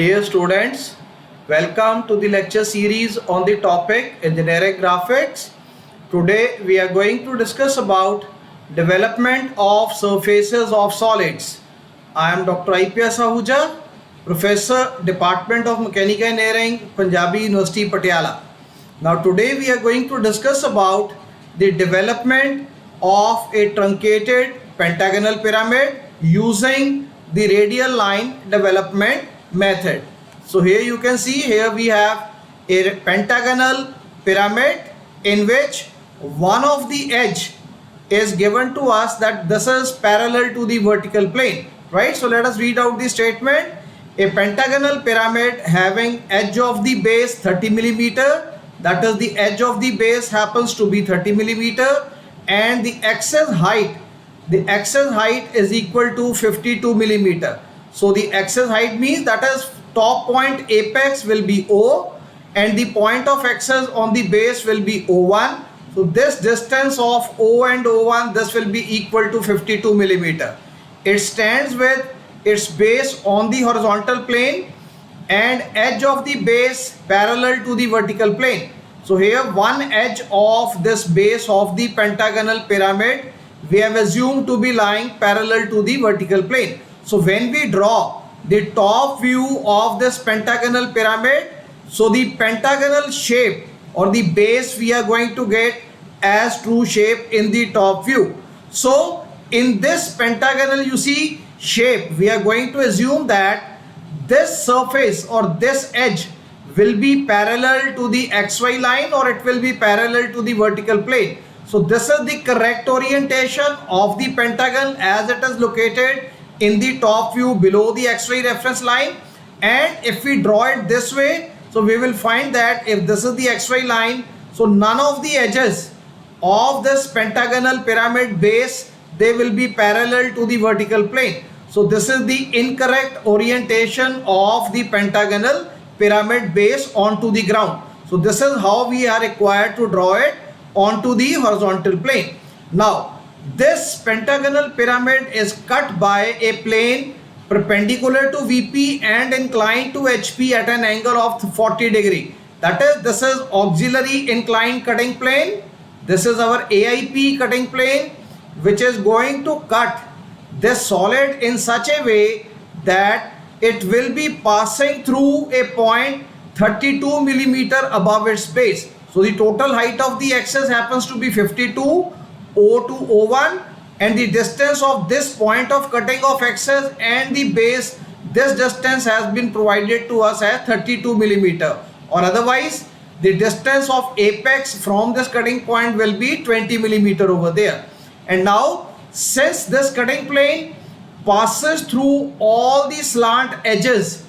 Dear students, welcome to the lecture series on the topic Engineering Graphics. Today we are going to discuss about development of surfaces of solids. I am Dr. AIP Ahuja, Professor, Department of Mechanical Engineering, Punjabi University, Patiala. Now today we are going to discuss about the development of a truncated pentagonal pyramid using the radial line development method. So here you can see, here we have a pentagonal pyramid in which one of the edge is given to us that this is parallel to the vertical plane, right? So let us read out the statement. A pentagonal pyramid having edge of the base 30 millimeter, that is the edge of the base happens to be 30 millimeter, and the axis height is equal to 52 millimeter. So the axis height means that is top point apex will be O and the point of axis on the base will be O1. So this distance of O and O1, this will be equal to 52 millimeter. It stands with its base on the horizontal plane and edge of the base parallel to the vertical plane. So here one edge of this base of the pentagonal pyramid we have assumed to be lying parallel to the vertical plane. So when we draw the top view of this pentagonal pyramid, so the pentagonal shape or the base we are going to get as true shape in the top view. So in this pentagonal, you see shape, we are going to assume that this surface or this edge will be parallel to the XY line or it will be parallel to the vertical plane. So this is the correct orientation of the pentagon as it is located in the top view below the XY reference line. And if we draw it this way, so we will find that if this is the XY line, so none of the edges of this pentagonal pyramid base, they will be parallel to the vertical plane. So this is the incorrect orientation of the pentagonal pyramid base onto the ground. So this is how we are required to draw it onto the horizontal plane. Now this pentagonal pyramid is cut by a plane perpendicular to VP and inclined to HP at an angle of 40 degree. That is, this is auxiliary inclined cutting plane. This is our AIP cutting plane which is going to cut this solid in such a way that it will be passing through a point 32 millimeter above its base. So the total height of the axis happens to be 52, O to O1, and the distance of this point of cutting of axis and the base, this distance has been provided to us as 32 millimeter, or otherwise the distance of apex from this cutting point will be 20 millimeter over there. And now since this cutting plane passes through all the slant edges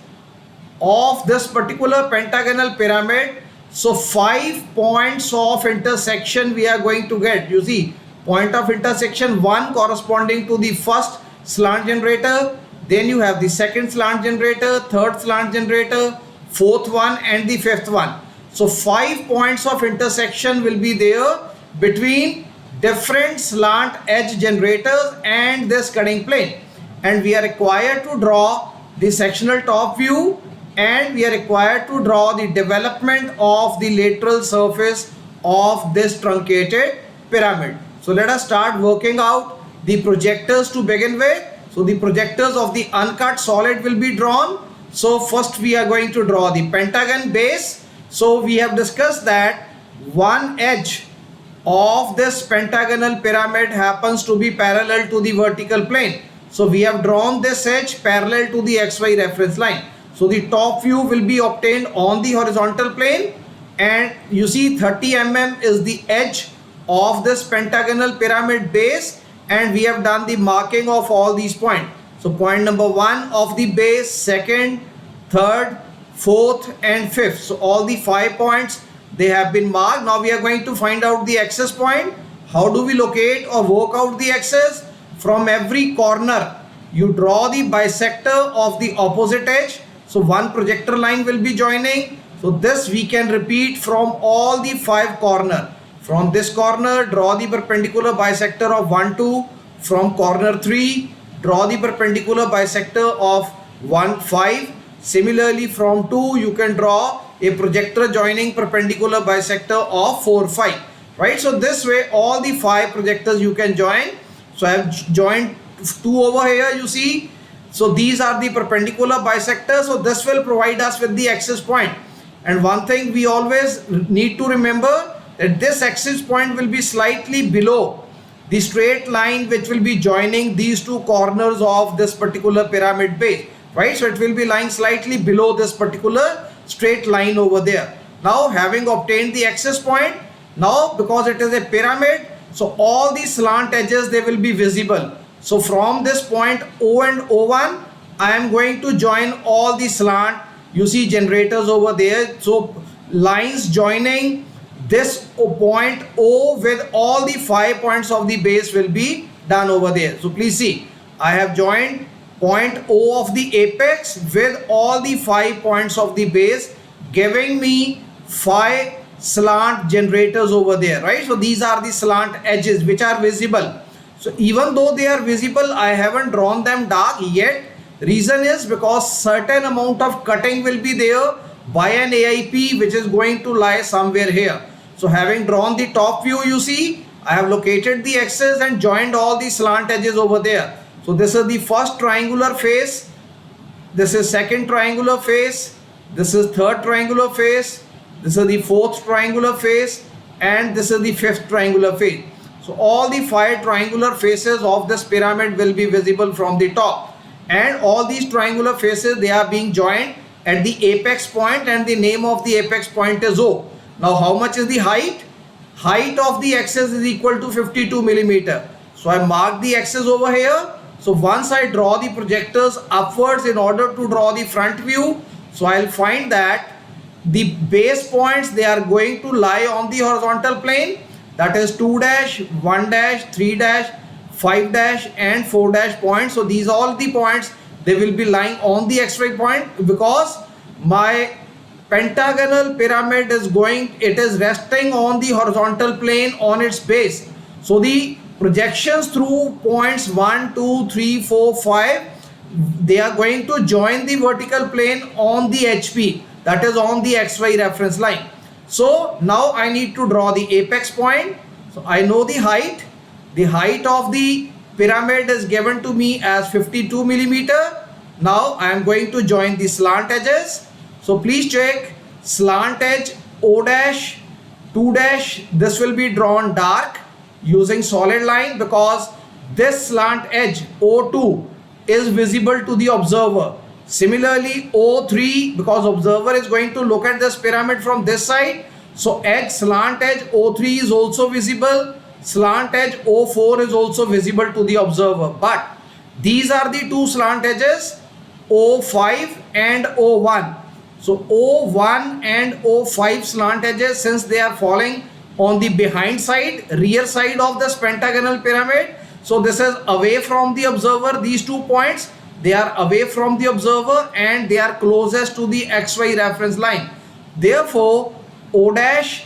of this particular pentagonal pyramid, so 5 points of intersection we are going to get. You see, point of intersection 1 corresponding to the first slant generator, then you have the second slant generator, third slant generator, fourth one and the fifth one. So 5 points of intersection will be there between different slant edge generators and this cutting plane, and we are required to draw the sectional top view and we are required to draw the development of the lateral surface of this truncated pyramid. So let us start working out the projectors to begin with. So the projectors of the uncut solid will be drawn. So first we are going to draw the pentagon base. So we have discussed that one edge of this pentagonal pyramid happens to be parallel to the vertical plane. So we have drawn this edge parallel to the XY reference line. So the top view will be obtained on the horizontal plane, and you see 30 mm is the edge of this pentagonal pyramid base, and we have done the marking of all these points. So point number 1 of the base, second, third, fourth and fifth. So all the 5 points they have been marked. Now we are going to find out the axis point. How do we locate or work out the axis? From every corner you draw the bisector of the opposite edge. So one projector line will be joining. So this we can repeat from all the 5 corners. From this corner, draw the perpendicular bisector of 1, 2. From corner 3, draw the perpendicular bisector of 1, 5. Similarly, from 2 you can draw a projector joining perpendicular bisector of 4, 5. Right? So this way all the 5 projectors you can join. So I have joined 2 over here, you see. So these are the perpendicular bisectors. So this will provide us with the axis point. And one thing we always need to remember, that this axis point will be slightly below the straight line which will be joining these 2 corners of this particular pyramid base. Right? So it will be lying slightly below this particular straight line over there. Now, having obtained the axis point, now because it is a pyramid, so all the slant edges, they will be visible. So from this point O and O1, I am going to join all the slant, you see, generators over there. So lines joining this point O with all the 5 points of the base will be done over there. So please see, I have joined point O of the apex with all the 5 points of the base, giving me 5 slant generators over there, right? So these are the slant edges which are visible. So even though they are visible, I haven't drawn them dark yet. Reason is because certain amount of cutting will be there by an AIP which is going to lie somewhere here. So having drawn the top view, you see, I have located the axis and joined all the slant edges over there. So this is the first triangular face, this is second triangular face, this is third triangular face, this is the fourth triangular face, and this is the fifth triangular face. So all the 5 triangular faces of this pyramid will be visible from the top, and all these triangular faces, they are being joined at the apex point, and the name of the apex point is O. Now how much is the height? Height of the axis is equal to 52 millimeter. So I mark the axis over here. So once I draw the projectors upwards in order to draw the front view, so I'll find that the base points, they are going to lie on the horizontal plane, that is 2 dash, 1 dash, 3 dash, 5 dash and 4 dash points. So these all the points, they will be lying on the XY point, because my pentagonal pyramid is going, it is resting on the horizontal plane on its base. So the projections through points 1, 2, 3, 4, 5, they are going to join the vertical plane on the HP, that is on the XY reference line. So now I need to draw the apex point. So I know the height. The height of the pyramid is given to me as 52 millimeter. Now I am going to join the slant edges. So please check, slant edge O dash, 2 dash, this will be drawn dark using solid line, because this slant edge O2 is visible to the observer. Similarly O3, because observer is going to look at this pyramid from this side, so edge, slant edge O3 is also visible, slant edge O4 is also visible to the observer. But these are the 2 slant edges, O5 and O1. So O1 and O5 slant edges, since they are falling on the behind side, rear side of this pentagonal pyramid, so this is away from the observer. These 2 points, they are away from the observer and they are closest to the XY reference line. Therefore O dash,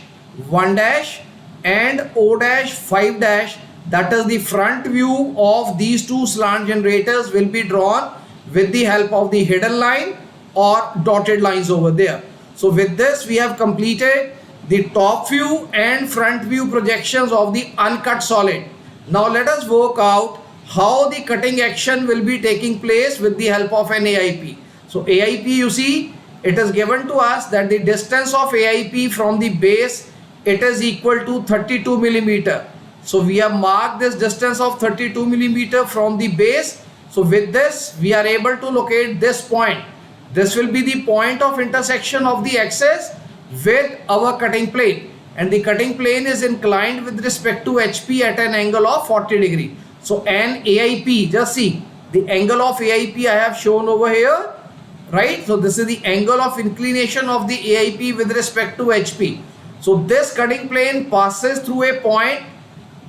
1 dash and O dash, 5 dash, that is the front view of these 2 slant generators, will be drawn with the help of the hidden line or dotted lines over there. So with this we have completed the top view and front view projections of the uncut solid. Now let us work out how the cutting action will be taking place with the help of an AIP. So AIP, you see, it is given to us that the distance of AIP from the base, it is equal to 32 millimeter. So we have marked this distance of 32 millimeter from the base. So with this we are able to locate this point. This will be the point of intersection of the axis with our cutting plane, and the cutting plane is inclined with respect to HP at an angle of 40 degree. So an AIP, just see the angle of AIP I have shown over here, right? So this is the angle of inclination of the AIP with respect to HP. So this cutting plane passes through a point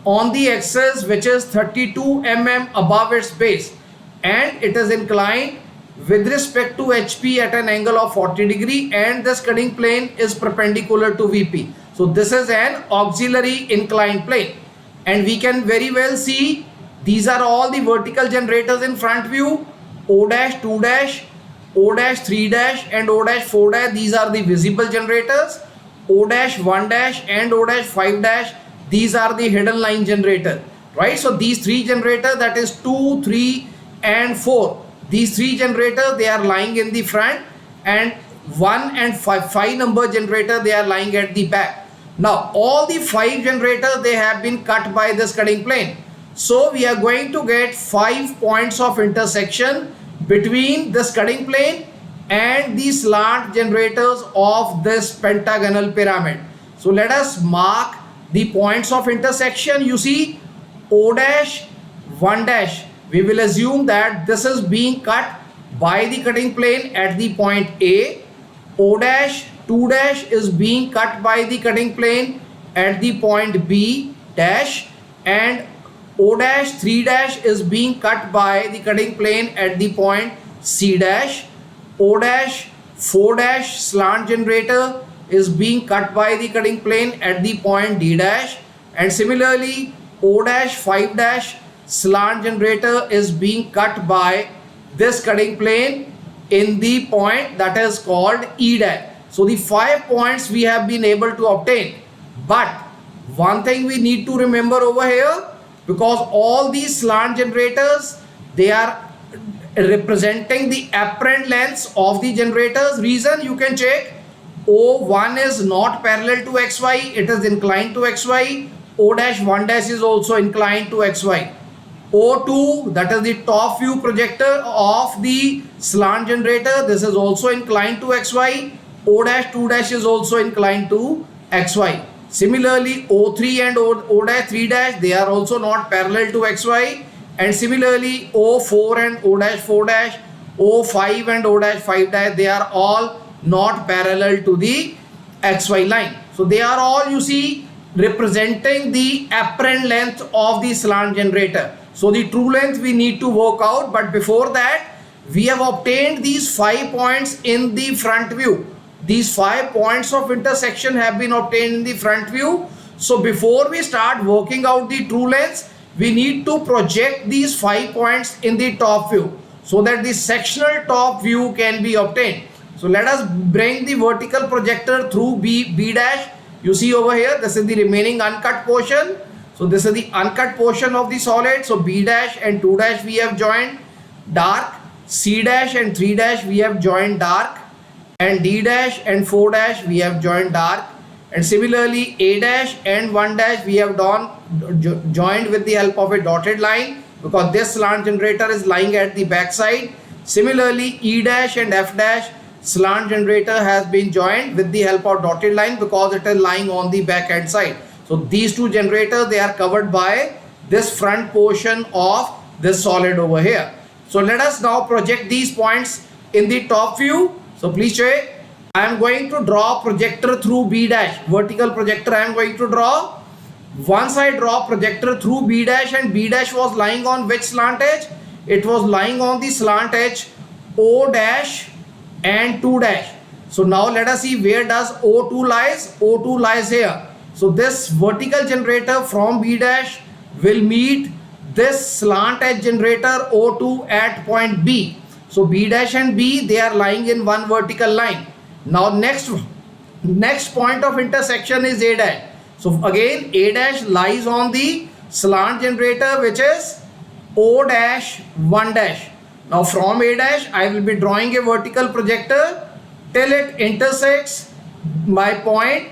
on the axis which is 32 mm above its base, and it is inclined with respect to HP at an angle of 40 degree, and this cutting plane is perpendicular to VP. So this is an auxiliary inclined plane, and we can very well see these are all the vertical generators in front view, O dash, 2 dash, O dash 3 dash and O dash 4 dash, these are the visible generators. O dash 1 dash and O dash 5 dash, these are the hidden line generator, right? So these three generators, that is 2, 3 and 4, these three generators, they are lying in the front, and 1 and 5 number generator, they are lying at the back. Now all the 5 generators, they have been cut by this cutting plane. So we are going to get 5 points of intersection between this cutting plane and the slant generators of this pentagonal pyramid. So let us mark the points of intersection. You see O dash 1 dash, we will assume that this is being cut by the cutting plane at the point A. O dash 2 dash is being cut by the cutting plane at the point B dash, and O dash 3 dash is being cut by the cutting plane at the point C dash. O dash 4 dash slant generator is being cut by the cutting plane at the point D dash, and similarly O dash 5 dash slant generator is being cut by this cutting plane in the point that is called E dash. So the 5 points we have been able to obtain, but one thing we need to remember over here, because all these slant generators, they are representing the apparent lengths of the generators. Reason, you can check, O1 is not parallel to XY, it is inclined to XY. O dash 1 dash is also inclined to XY. O2, that is the top view projector of the slant generator, this is also inclined to XY. O dash 2 dash is also inclined to XY. Similarly, O3 and O dash 3 dash, they are also not parallel to XY. And similarly, O4 and O dash 4 dash, O5 and O dash 5 dash, they are all not parallel to the XY line. So they are all, you see, representing the apparent length of the slant generator. So the true length we need to work out, but before that, we have obtained these 5 points in the front view. These 5 points of intersection have been obtained in the front view. So before we start working out the true lengths, we need to project these 5 points in the top view so that the sectional top view can be obtained. So let us bring the vertical projector through B dash. You see over here, this is the remaining uncut portion. So this is the uncut portion of the solid. So B dash and 2 dash we have joined dark, C dash and 3 dash we have joined dark, and D dash and 4 dash we have joined dark, and similarly A dash and 1 dash we have joined with the help of a dotted line, because this slant generator is lying at the back side. Similarly, E dash and F dash slant generator has been joined with the help of dotted line because it is lying on the back hand side. So these two generators, they are covered by this front portion of this solid over here. So let us now project these points in the top view. So please check. I am going to draw projector through B dash, vertical projector I am going to draw. Once I draw projector through B dash, and B dash was lying on which slant edge? It was lying on the slant edge O dash and 2 dash. So now let us see, where does O2 lies? O2 lies here. So this vertical generator from B dash will meet this slant edge generator O2 at point B. So B dash and B, they are lying in one vertical line. Now next point of intersection is A dash. So again A dash lies on the slant generator, which is O dash 1 dash. Now from A dash I will be drawing a vertical projector till it intersects my point.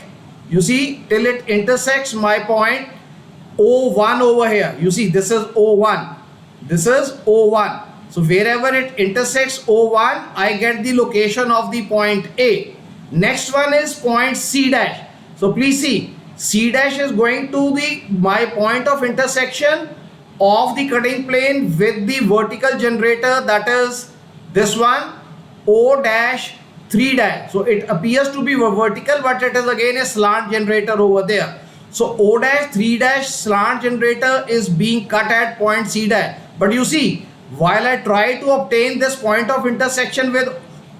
You see, till it intersects my point O1 over here. You see, this is O1. This is O1. So wherever it intersects O1, I get the location of the point A. Next one is point C dash. So please see, C dash is going to my point of intersection of the cutting plane with the vertical generator, that is this one, O dash 3 dash. So it appears to be vertical, but it is again a slant generator over there. So O dash 3 dash slant generator is being cut at point C dash. But you see, while I try to obtain this point of intersection with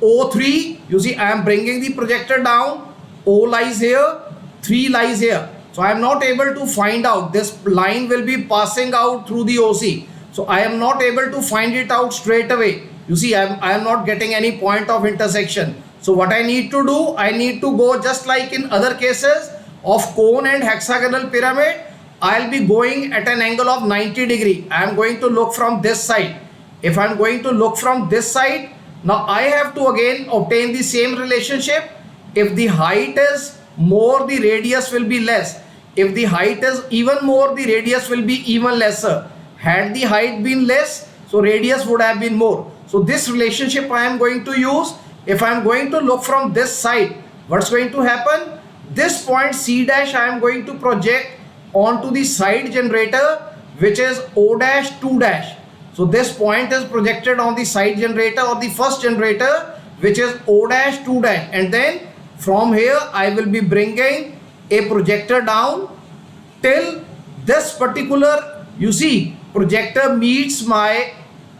O3, you see I am bringing the projector down. O lies here, 3 lies here. So I am not able to find out. This line will be passing out through the OC. So I am not able to find it out straight away. You see, I am not getting any point of intersection. So what I need to do, I need to go just like in other cases of cone and hexagonal pyramid. I'll be going at an angle of 90 degree. I am going to look from this side. If I'm going to look from this side, now I have to again obtain the same relationship. If the height is more, the radius will be less. If the height is even more, the radius will be even lesser. Had the height been less, so radius would have been more. So this relationship I am going to use. If I am going to look from this side, what's going to happen? This point C dash I am going to project onto the side generator, which is O dash 2 dash. So this point is projected on the side generator or the first generator, which is O dash 2 dash, and then from here I will be bringing a projector down till this particular, you see, projector meets my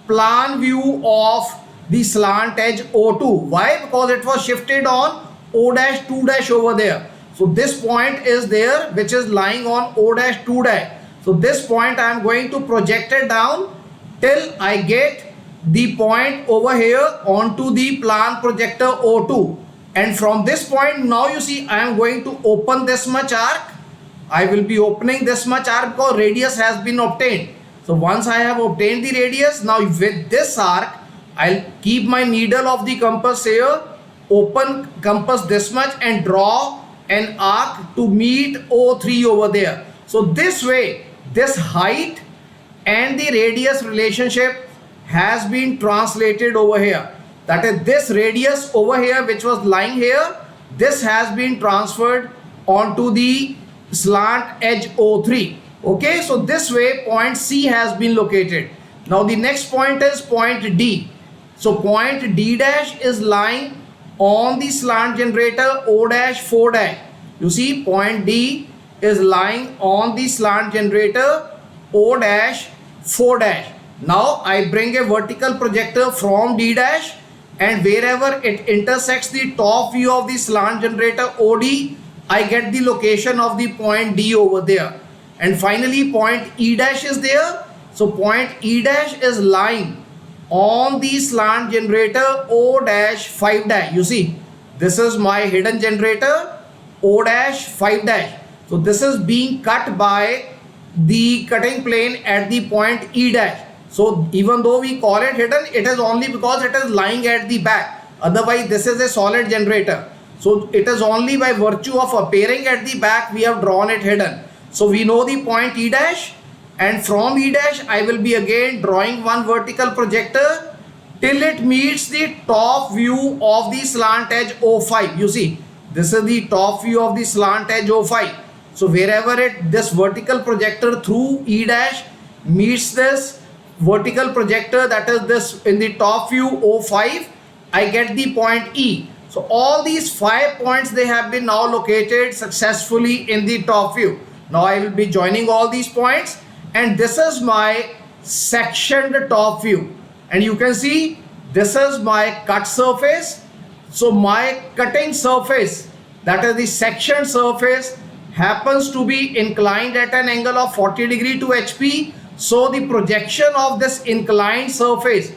plan view of the slant edge O2. Why? Because it was shifted on O dash 2 dash over there. So this point is there, which is lying on O dash 2 dash. So this point I am going to project it down till I get the point over here onto the plan projector O2. And from this point, now you see I am going to open this much arc. I will be opening this much arc because radius has been obtained. So once I have obtained the radius, now with this arc, I'll keep my needle of the compass here, open compass this much and draw an arc to meet O3 over there. So this way, this height and the radius relationship has been translated over here. That is, this radius over here which was lying here, this has been transferred onto the slant edge O3. Okay, so this way point C has been located. Now the next point is point D. So point D dash is lying on the slant generator O dash 4 dash. You see, point D is lying on the slant generator O dash 4 dash. Now I bring a vertical projector from D dash, and wherever it intersects the top view of the slant generator OD, I get the location of the point D over there. And finally point E dash is there. So point E dash is lying on the slant generator O dash 5 dash. You see, this is my hidden generator O dash 5 dash. So this is being cut by the cutting plane at the point E dash. So even though we call it hidden, it is only because it is lying at the back. Otherwise this is a solid generator. So it is only by virtue of appearing at the back we have drawn it hidden. So we know the point E dash, and from E dash I will be again drawing one vertical projector till it meets the top view of the slant edge O5. You see, this is the top view of the slant edge O5. So wherever this vertical projector through E dash meets this vertical projector, that is this in the top view O5, I get the point E. So all these 5 points, they have been now located successfully in the top view. Now I will be joining all these points, and this is my sectioned top view. And you can see this is my cut surface. So my cutting surface, that is the sectioned surface, happens to be inclined at an angle of 40 degree to HP. So the projection of this inclined surface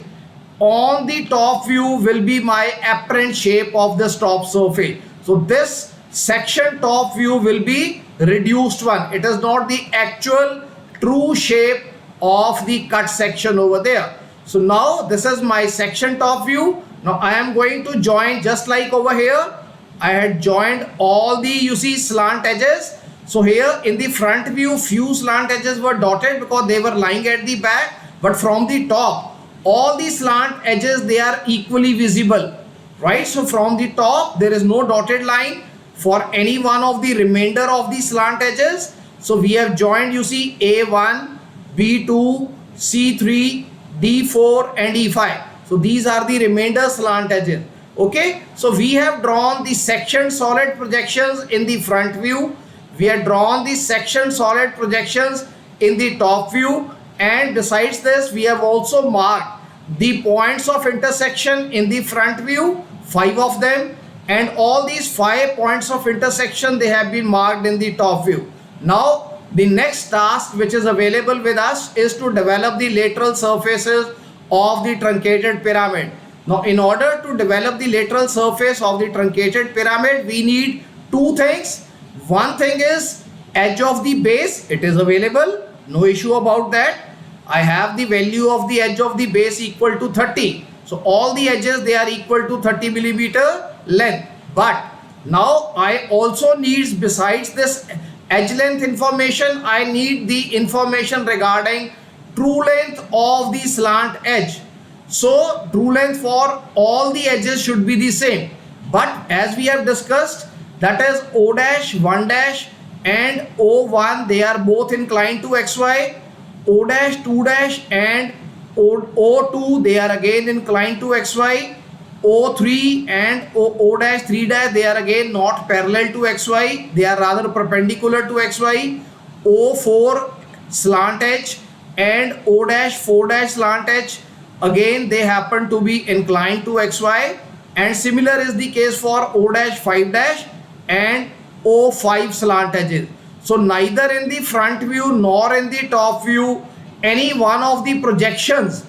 on the top view will be my apparent shape of this top surface. So this section top view will be reduced one. It is not the actual true shape of the cut section over there. So now this is my section top view. Now I am going to join just like over here. I had joined all the, you see, slant edges. So here in the front view, few slant edges were dotted because they were lying at the back. But from the top, all the slant edges, they are equally visible, right? So from the top, there is no dotted line for any one of the remainder of the slant edges. So we have joined, you see, A1, B2, C3, D4 and E5. So these are the remainder slant edges. Okay, so we have drawn the section solid projections in the front view. We have drawn the section solid projections in the top view, and besides this we have also marked the points of intersection in the front view, 5 of them, and all these 5 points of intersection, they have been marked in the top view. Now the next task which is available with us is to develop the lateral surfaces of the truncated pyramid. Now in order to develop the lateral surface of the truncated pyramid, we need two things. One thing is edge of the base. It is available, no issue about that. I have the value of the edge of the base equal to 30. So all the edges, they are equal to 30 millimeter length. But now I also needs, besides this edge length information, I need the information regarding true length of the slant edge. So true length for all the edges should be the same. But as we have discussed, that is O dash, 1 dash and O1, they are both inclined to XY. O dash, 2 dash and O2, they are again inclined to XY. O3 and O dash, 3 dash, they are again not parallel to XY. They are rather perpendicular to XY. O4 slant edge and O dash, 4 dash slant edge, again they happen to be inclined to XY. And similar is the case for O dash, 5 dash and O5 slant edges. So neither in the front view nor in the top view, any one of the projections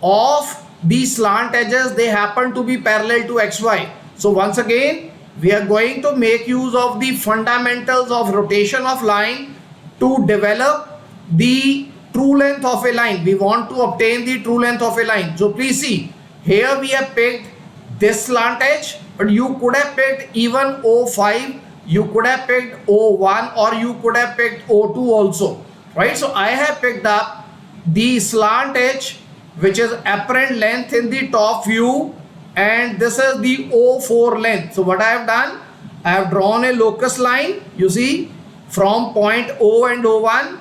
of these slant edges, they happen to be parallel to XY. So once again, we are going to make use of the fundamentals of rotation of line to develop the true length of a line. We want to obtain the true length of a line. So please see, here we have picked this slant edge, but you could have picked even O5, you could have picked O1, or you could have picked O2 also, right? So I have picked up the slant edge, which is apparent length in the top view, and this is the O4 length. So what I have done, I have drawn a locus line, you see, from point O and O1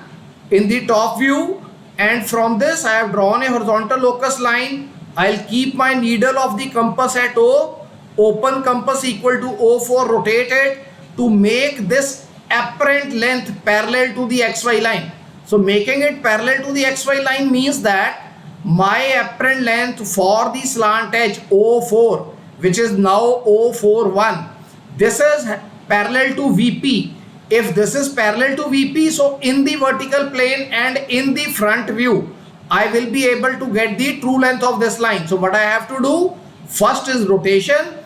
in the top view, and from this I have drawn a horizontal locus line. I'll keep my needle of the compass at O, open compass equal to O4, rotate it to make this apparent length parallel to the XY line. So making it parallel to the XY line means that my apparent length for the slant edge O4, which is now O41, this is parallel to VP. If this is parallel to VP, so in the vertical plane and in the front view, I will be able to get the true length of this line. So what I have to do, first is rotation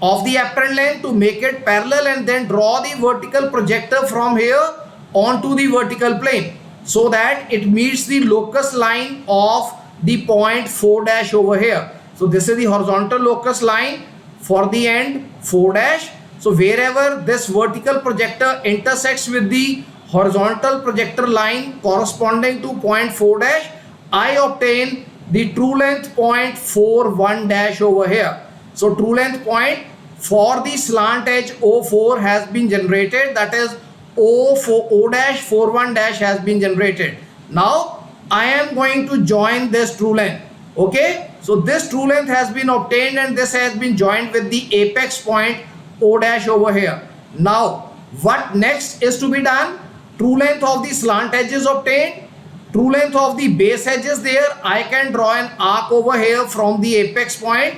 of the apparent length to make it parallel, and then draw the vertical projector from here onto the vertical plane so that it meets the locus line of the point 4 dash over here. So this is the horizontal locus line for the end 4 dash. So wherever this vertical projector intersects with the horizontal projector line corresponding to point 4 dash, I obtain the true length point 41 dash over here. So true length point for the slant edge O4 has been generated, that is O dash 41 dash has been generated. Now I am going to join this true length. Okay, so this true length has been obtained and this has been joined with the apex point O dash over here. Now what next is to be done? True length of the slant edge is obtained, true length of the base edge is there. I can draw an arc over here from the apex point,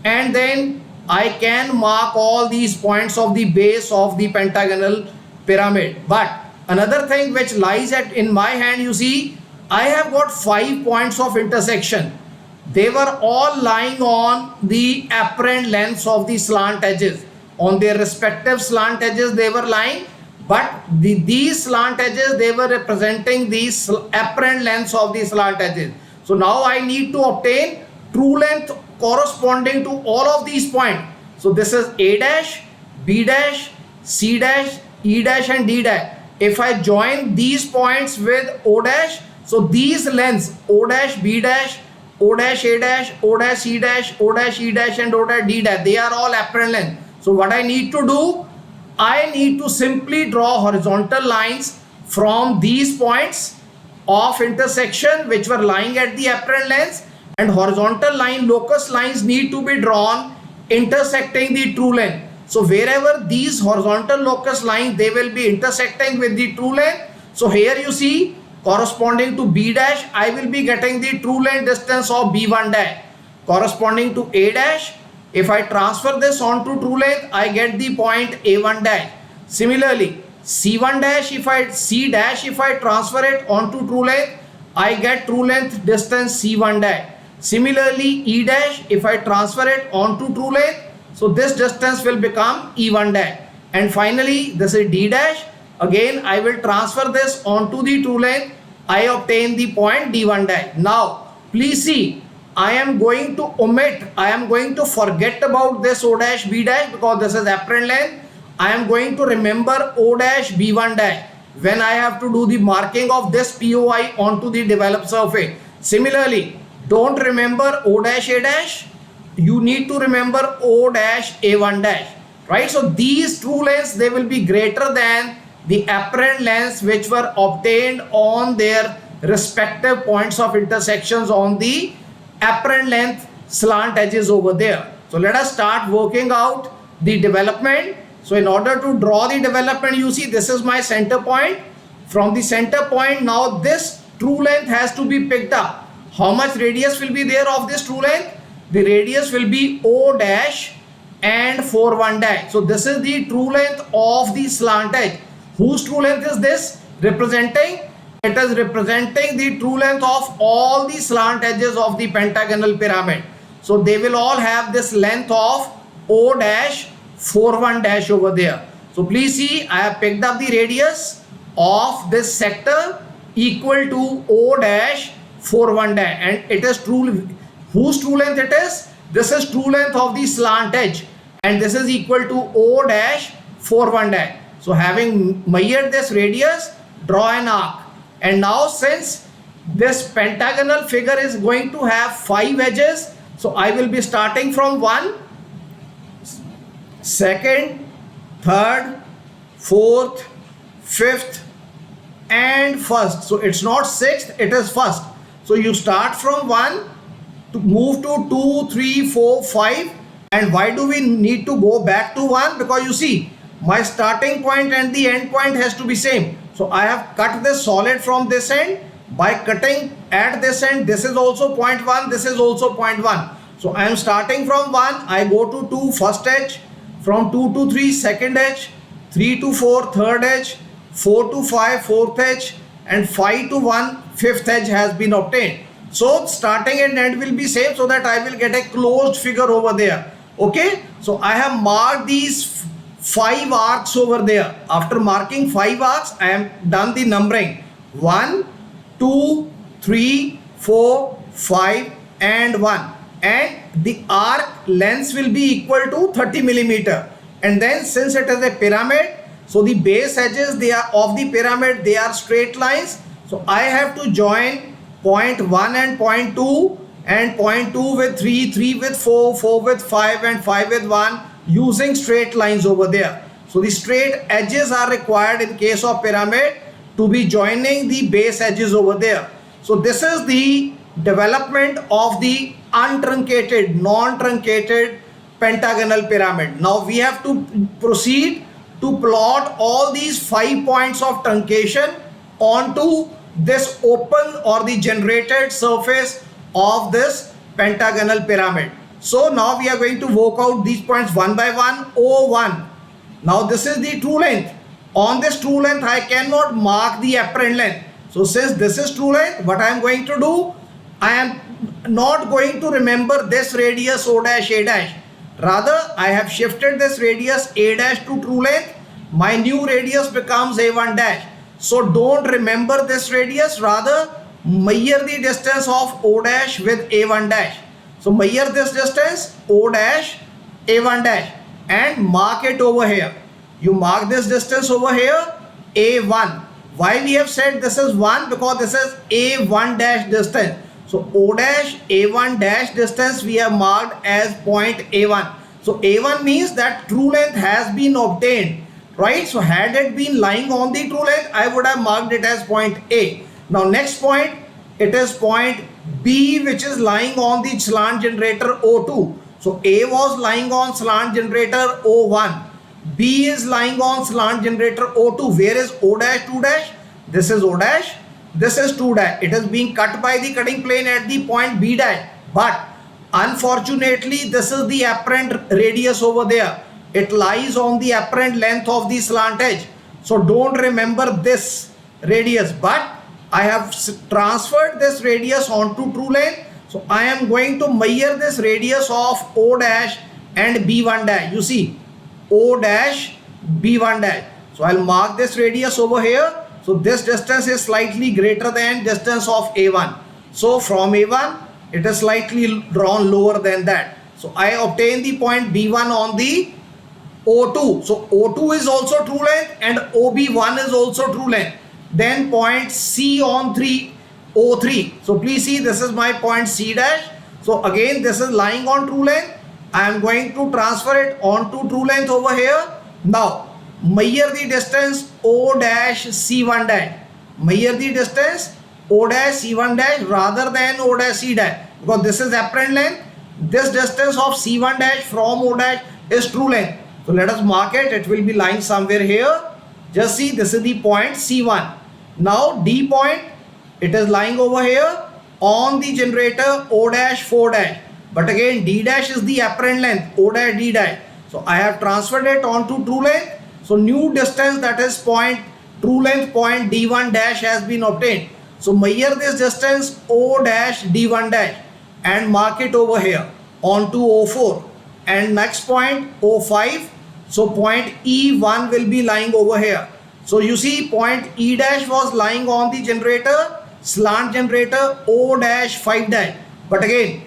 and then I can mark all these points of the base of the pentagonal pyramid. But another thing which lies in my hand, you see, I have got 5 points of intersection. They were all lying on the apparent lengths of the slant edges. On their respective slant edges they were lying, but these slant edges, they were representing these apparent lengths of the slant edges. So now I need to obtain true length corresponding to all of these points. So this is A dash, B dash, C dash, E dash and D dash. If I join these points with O dash, so these lengths O dash, B dash, O dash, A dash, O dash, C dash, O dash, E dash and O dash, D dash, they are all apparent length. So what I need to do, I need to simply draw horizontal lines from these points of intersection which were lying at the apparent lengths, and horizontal line locus lines need to be drawn intersecting the true length. So wherever these horizontal locus lines, they will be intersecting with the true length. So here you see, corresponding to B dash, I will be getting the true length distance of B1 dash. Corresponding to A dash, if I transfer this onto true length, I get the point A1 dash. Similarly, C1 dash, C dash, if I transfer it onto true length, I get true length distance C1 dash. Similarly, E dash, if I transfer it onto true length, so this distance will become E1 dash. And finally, this is D dash. Again, I will transfer this onto the true length. I obtain the point D1 dash. Now, please see, I am going to omit, I am going to forget about this O dash B dash because this is apparent length. I am going to remember O dash B1 dash when I have to do the marking of this POI onto the developed surface. Similarly, don't remember O dash A dash. You need to remember O dash A1 dash, right? So these true lengths, they will be greater than the apparent lengths which were obtained on their respective points of intersections on the apparent length slant edges over there. So let us start working out the development. So in order to draw the development, you see this is my center point. From the center point, now this true length has to be picked up. How much radius will be there of this true length? The radius will be O dash and 41 dash. So this is the true length of the slant edge. Whose true length is this representing? It is representing the true length of all the slant edges of the pentagonal pyramid. So they will all have this length of O dash 41 dash over there. So please see, I have picked up the radius of this sector equal to O dash 41 dash, and it is true. Whose true length it is? This is true length of the slant edge, and this is equal to O dash 41 dash. So having measured this radius, draw an arc. And now since this pentagonal figure is going to have 5 edges, so I will be starting from 1, 2nd, 3rd, 4th, 5th and 1st. So it's not 6th, it is 1st. So you start from 1 to move to 2, 3, 4, 5. And why do we need to go back to 1? Because you see, my starting point and the end point has to be same. So I have cut this solid from this end. By cutting at this end, this is also point 1, this is also point 1. So I am starting from 1, I go to 2, first edge, from 2 to 3, second edge, 3 to 4, third edge, 4 to 5, fourth edge, and 5 to 1, fifth edge has been obtained. So starting and end will be same, so that I will get a closed figure over there. Okay, so I have marked these 5 arcs over there. After marking 5 arcs, I am done the numbering. 1, 2, 3, 4, 5 and 1. And the arc length will be equal to 30 millimeter. And then since it is a pyramid, so the base edges they are of the pyramid, they are straight lines. So I have to join point 1 and point 2, and point 2 with 3, 3 with 4, 4 with 5 and 5 with 1 using straight lines over there. So the straight edges are required in case of pyramid to be joining the base edges over there. So this is the development of the untruncated, non-truncated pentagonal pyramid. Now we have to proceed to plot all these 5 points of truncation onto this open or the generated surface of this pentagonal pyramid. So now we are going to work out these points one by one. O1. Now this is the true length. On this true length I cannot mark the apparent length. So since this is true length, what I am going to do, I am not going to remember this radius O dash A dash. Rather, I have shifted this radius A dash to true length. My new radius becomes A1 dash. So don't remember this radius, rather measure the distance of O dash with A1 dash. So measure this distance O dash A1 dash and mark it over here. You mark this distance over here A1. Why we have said this is 1? Because this is A1 dash distance. So O dash A1 dash distance we have marked as point A1. So A1 means that true length has been obtained, right? So had it been lying on the true length, I would have marked it as point A. Now next point, it is point B, which is lying on the slant generator O2. So A was lying on slant generator O1. B is lying on slant generator O2. Where is O dash 2 dash? This is O dash. This is 2 dash. It is being cut by the cutting plane at the point B dash. But unfortunately, this is the apparent radius over there. It lies on the apparent length of the slant edge. So don't remember this radius. But I have transferred this radius onto true length. So I am going to measure this radius of O dash and B1 dash. You see, O dash, B1 dash. So I'll mark this radius over here. So this distance is slightly greater than distance of A1. So from A1, it is slightly drawn lower than that. So I obtain the point B1 on the O2. So O2 is also true length and OB1 is also true length. Then point C on O3. So please see, this is my point C dash. So again, this is lying on true length. I am going to transfer it onto true length over here. Now measure the distance O dash C1 dash. Measure the distance O dash C1 dash rather than O dash C dash, because this is apparent length. This distance of C1 dash from O dash is true length. So let us mark it. It will be lying somewhere here. Just see, this is the point C1. Now D point, it is lying over here on the generator O dash 4 dash. But again, D dash is the apparent length, O dash D dash. So I have transferred it onto true length. So new distance, that is point true length point D1 dash has been obtained. So measure this distance O dash D1 dash and mark it over here onto O4. And next point O5. So point E1 will be lying over here. So you see, point E dash was lying on the generator, slant generator O dash 5 dash. But again,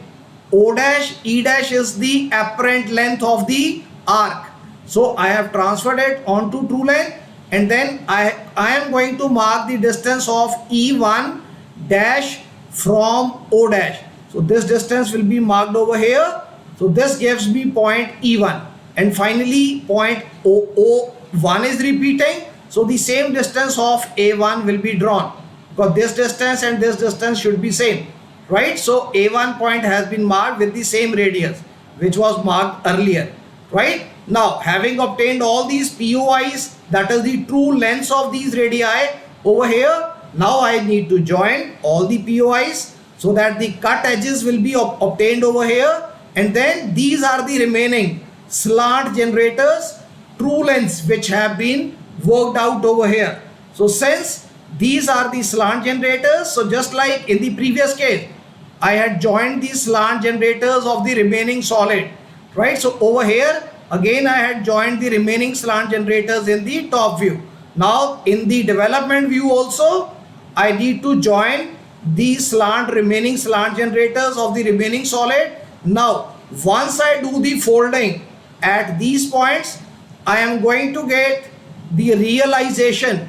O dash E dash is the apparent length of the arc. So I have transferred it onto true length, and then I am going to mark the distance of E1 dash from O dash. So this distance will be marked over here. So this gives me point E1. And finally point O1 is repeating. So the same distance of A1 will be drawn, because this distance and this distance should be same, right? So A1 point has been marked with the same radius which was marked earlier, right? Now having obtained all these POIs, that is the true lengths of these radii over here, now I need to join all the POIs so that the cut edges will be obtained over here. And then these are the remaining slant generators true lengths which have been worked out over here. So since these are the slant generators, so just like in the previous case, I had joined these slant generators of the remaining solid, right? So over here again I had joined the remaining slant generators in the top view. Now in the development view also I need to join these remaining slant generators of the remaining solid. Now once I do the folding at these points, I am going to get the realization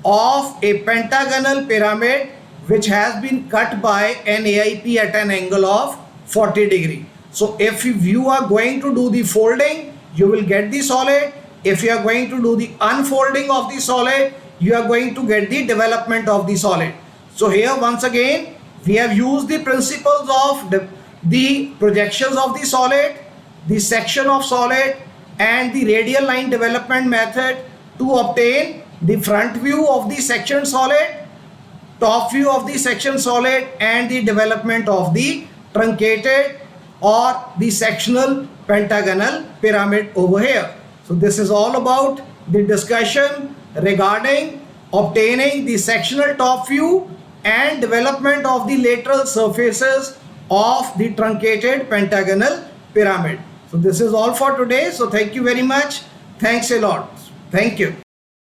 of a pentagonal pyramid which has been cut by an AIP at an angle of 40 degree. So if you are going to do the folding, you will get the solid. If you are going to do the unfolding of the solid, you are going to get the development of the solid. So here once again we have used the principles of the projections of the solid, the section of solid, and the radial line development method to obtain the front view of the section solid, top view of the section solid, and the development of the truncated or the sectional pentagonal pyramid over here. So this is all about the discussion regarding obtaining the sectional top view and development of the lateral surfaces of the truncated pentagonal pyramid. So this is all for today. So thank you very much. Thanks a lot. Thank you.